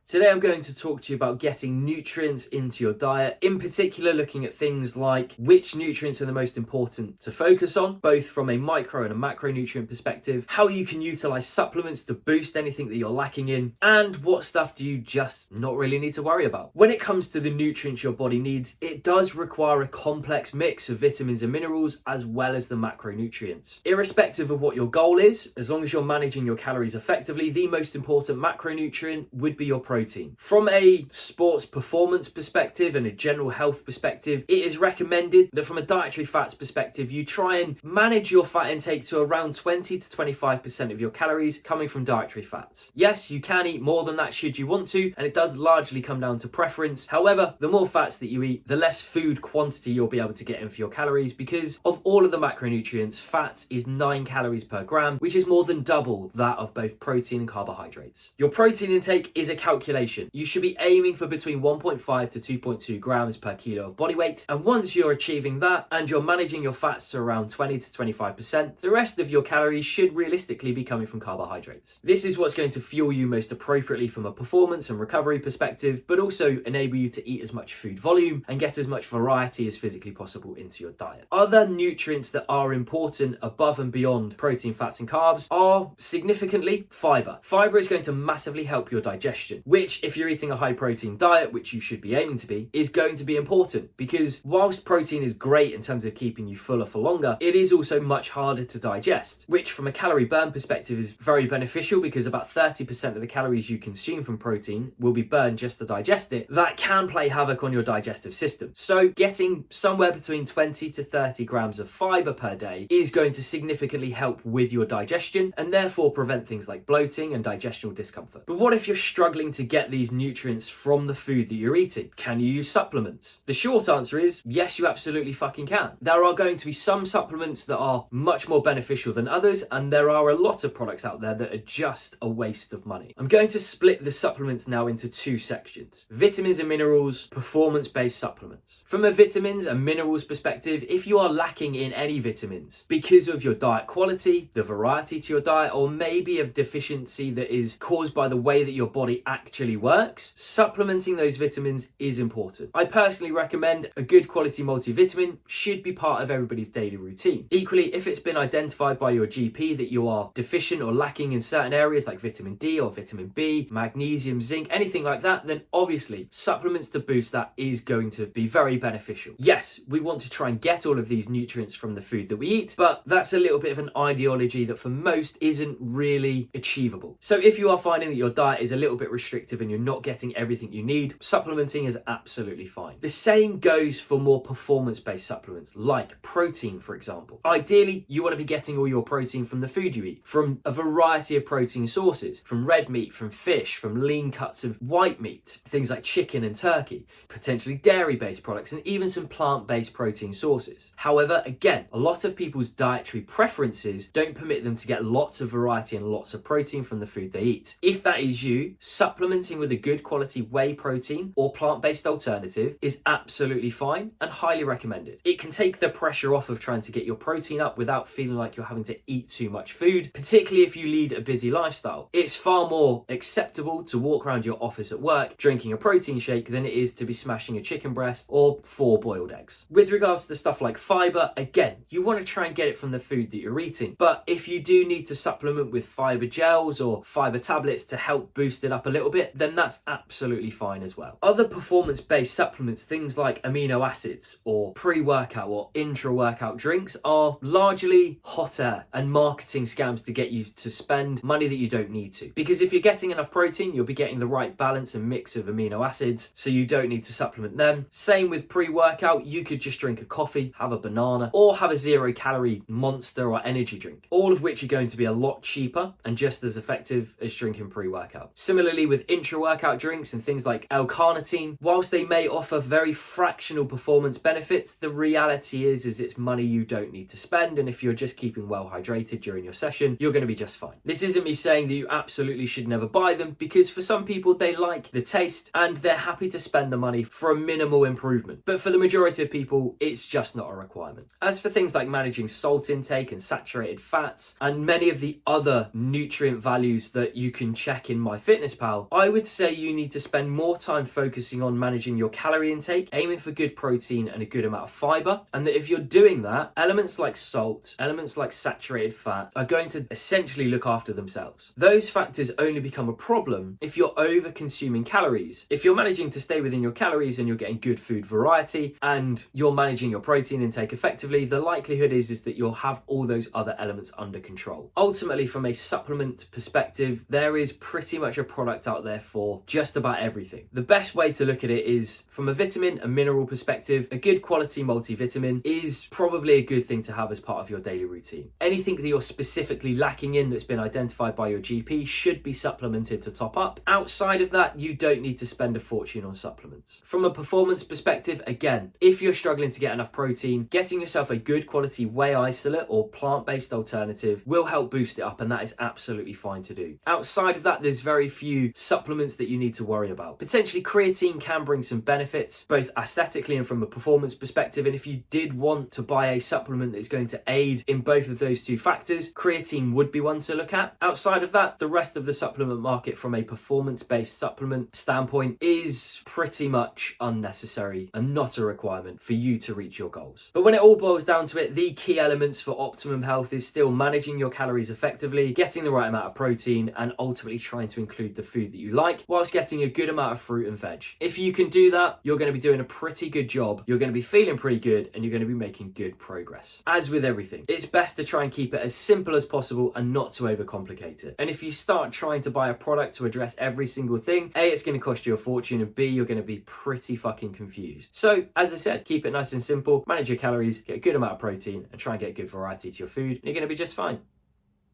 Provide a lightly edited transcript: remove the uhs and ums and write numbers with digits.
Today I'm going to talk to you about getting nutrients into your diet, in particular looking at things like which nutrients are the most important to focus on, both from a micro and a macronutrient perspective, how you can utilize supplements to boost anything that you're lacking in, and what stuff do you just not really need to worry about. When it comes to the nutrients your body needs, it does require a complex mix of vitamins and minerals as well as the macronutrients. Irrespective of what your goal is, as long as you're managing your calories effectively, the most important macronutrient would be your protein. From a sports performance perspective and a general health perspective, it is recommended that from a dietary fats perspective, you try and manage your fat intake to around 20 to 25% of your calories coming from dietary fats. Yes, you can eat more than that should you want to, and it does largely come down to preference. However, the more fats that you eat, the less food quantity you'll be able to get in for your calories, because of all of the macronutrients, fat is 9 calories per gram, which is more than double that of both protein and carbohydrates. Your protein intake is a calculation. You should be aiming for between 1.5 to 2.2 grams per kilo of body weight, and once you're achieving that and you're managing your fats to around 20 to 25%, the rest of your calories should realistically be coming from carbohydrates. This is what's going to fuel you most appropriately from a performance and recovery perspective, but also enable you to eat as much food volume and get as much variety as physically possible into your diet. Other nutrients that are important above and beyond protein, fats and carbs are significantly fiber. Fiber is going to massively help your digestion, which if you're eating a high protein diet, which you should be aiming to be, is going to be important, because whilst protein is great in terms of keeping you fuller for longer, it is also much harder to digest, which from a calorie burn perspective is very beneficial, because about 30% of the calories you consume from protein will be burned just to digest it. That can play havoc on your digestive system. So getting somewhere between 20 to 30 grams of fiber per day is going to significantly help with your digestion and therefore prevent things like bloating and digestional discomfort. But what if you're struggling to get these nutrients from the food that you're eating? Can you use supplements? The short answer is yes, you absolutely fucking can. There are going to be some supplements that are much more beneficial than others, and there are a lot of products out there that are just a waste of money. I'm going to split the supplements now into two sections: vitamins and minerals, performance-based supplements. From a vitamins and minerals perspective, if you are lacking in any vitamins because of your diet quality, the variety to your diet, or maybe a deficiency that is caused by the way that your body actually works, supplementing those vitamins is important. I personally recommend a good quality multivitamin should be part of everybody's daily routine. Equally, if it's been identified by your GP that you are deficient or lacking in certain areas like vitamin D or vitamin B, magnesium, zinc, anything like that, then obviously supplements to boost that is going to be very beneficial. Yes, we want to try and get all of these nutrients from the food that we eat, but that's a little bit of an ideology that for most isn't really achievable. So if you are finding that your diet is a little bit restrictive and you're not getting everything you need, supplementing is absolutely fine. The same goes for more performance-based supplements like protein, for example. Ideally, you want to be getting all your protein from the food you eat, from a variety of protein sources, from red meat, from fish, from lean cuts of white meat, things like chicken and turkey, potentially dairy-based products, and even some plant-based protein sources. However, again, a lot of people's dietary preferences don't permit them to get lots of variety and lots of protein from the food they eat. If that is you, supplementing with a good quality whey protein or plant-based alternative is absolutely fine and highly recommended. It can take the pressure off of trying to get your protein up without feeling like you're having to eat too much food, particularly if you lead a busy lifestyle. It's far more acceptable to walk around your office at work drinking a protein shake than it is to be smashing a chicken breast or 4 boiled eggs. With regards to stuff like fiber, again, you want to try and get it from the food that you're eating, but if you do need to supplement with fiber gels or fiber tablets to help boost it up a little bit, then that's absolutely fine as well. Other performance-based supplements, things like amino acids or pre-workout or intra-workout drinks, are largely hot air and marketing scams to get you to spend money that you don't need to. Because if you're getting enough protein, you'll be getting the right balance and mix of amino acids, so you don't need to supplement them. Same with pre-workout, you could just drink a coffee, have a banana, or have a 0-calorie Monster or energy drink, all of which are going to be a lot cheaper and just as effective as drinking pre-workout. Similarly with intra-workout drinks and things like L-carnitine, whilst they may offer very fractional performance benefits, the reality is it's money you don't need to spend, and if you're just keeping well hydrated during your session, you're going to be just fine. This isn't me saying that you absolutely should never buy them, because for some people they like the taste and they're happy to spend the money for a minimal improvement, but for the majority of people it's just not a requirement. As for things like managing salt intake and saturated fats and many of the other nutrient values that you can check in MyFitnessPal, I would say you need to spend more time focusing on managing your calorie intake, aiming for good protein and a good amount of fiber. And that if you're doing that, elements like salt, elements like saturated fat are going to essentially look after themselves. Those factors only become a problem if you're over consuming calories. If you're managing to stay within your calories and you're getting good food variety and you're managing your protein intake effectively, the likelihood is that you'll have all those other elements under control. Ultimately, from a supplement perspective, there is pretty much a product out there for just about everything. The best way to look at it is from a vitamin and mineral perspective. A good quality multivitamin is probably a good thing to have as part of your daily routine. Anything that you're specifically lacking in that's been identified by your GP should be supplemented to top up. Outside of that, you don't need to spend a fortune on supplements. From a performance perspective, again, if you're struggling to get enough protein, getting yourself a good quality whey isolate or plant-based alternative will help boost it up, and that is absolutely fine to do. Outside of that, there's very few supplements that you need to worry about. Potentially creatine can bring some benefits, both aesthetically and from a performance perspective, and if you did want to buy a supplement that's going to aid in both of those two factors, creatine would be one to look at. Outside of that, the rest of the supplement market from a performance-based supplement standpoint is pretty much unnecessary and not a requirement for you to reach your goals. But when it all boils down to it, the key elements for optimum health is still managing your calories effectively, getting the right amount of protein, and ultimately trying to include the food that you like whilst getting a good amount of fruit and veg. If you can do that, you're going to be doing a pretty good job, you're going to be feeling pretty good, and you're going to be making good progress. As with everything, it's best to try and keep it as simple as possible and not to overcomplicate it. And if you start trying to buy a product to address every single thing, A, it's going to cost you a fortune, and B, you're going to be pretty fucking confused. So, as I said, keep it nice and simple, manage your calories, get a good amount of protein, and try and get good variety to your food, and you're going to be just fine.